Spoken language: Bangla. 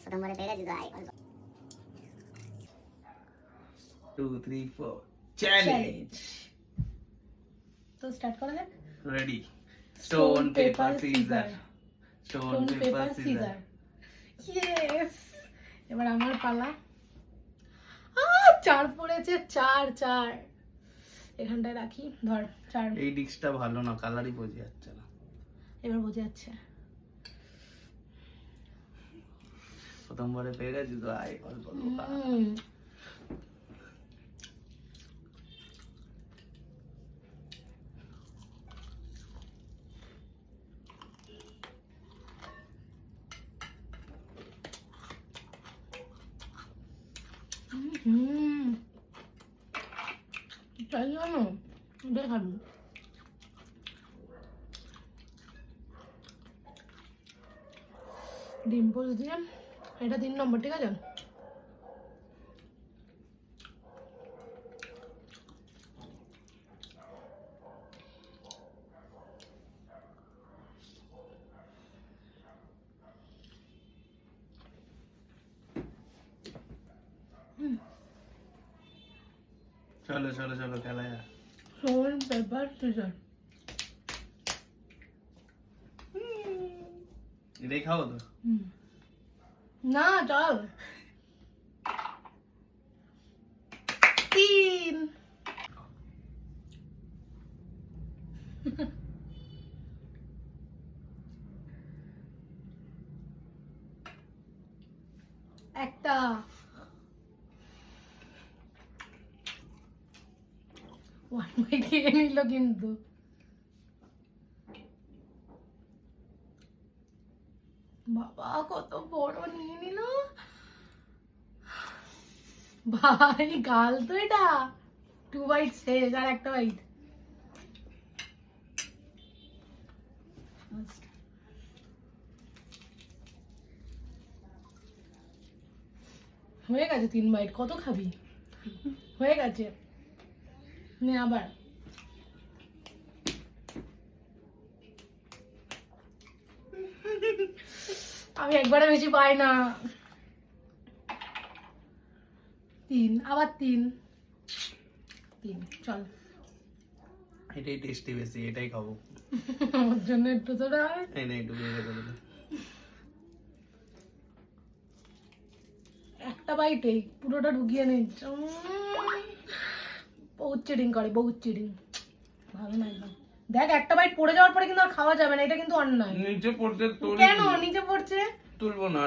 প্রথমবারে পেয়ে গেছি তো আয় 2 3 4 চ্যালেঞ্জ তো স্টার্ট করা যাক। Ready stone paper scissor stone paper scissor yes, এবার আমার পালা। চার পড়েছে, চার চার এখানটায় রাখি, ধর চার। এই ডিস্কটা ভালো না, কালারই বোঝা যাচ্ছে না। এবার বোঝা যাচ্ছে। প্রথমবারে পেয়ে গেছি তো আয় অল্প অল্প খা। চাই জানো, এটাই খাবি। ডিম পোচ দিয়ে এটা 3 নম্বর, ঠিক আছে? চলো চলো চলো খেলা যা। Stone paper scissor. এটাই খাবো তো। না চল। 3 একটা। ওয়ান বাই খেয়ে নিল কিন্তু। বাবা কত বড় নিয়ে নিল ভাই, গাল তো এটা। 2 বাইট শেষ, আর একটা বাইট। হয়ে গেছে 3 বাইট, কত খাবি? হয়ে গেছে, নে আবার। আমি একবারে বেশি পাই না। 3, আবার 3 চল। এটাই টেস্টি বেশি, এটাই খাবো। আমার জন্য একটু তো রাখ। এই না একটু বেড়ে করে দে। একটা বাইটেই পুরোটা ঢুকিয়ে নিচ্ছ। বহুত চিটিং করে, বহুত চিটিং। ভালো না একদম। দেখ, একটা বাইট পড়ে যাওয়ার পরে কিন্তু আর খাওয়া যাবে না, এটা কিন্তু অন্যায়। নিচে পড়তে তুল। কেন নিচে পড়ছে? তুলবো না।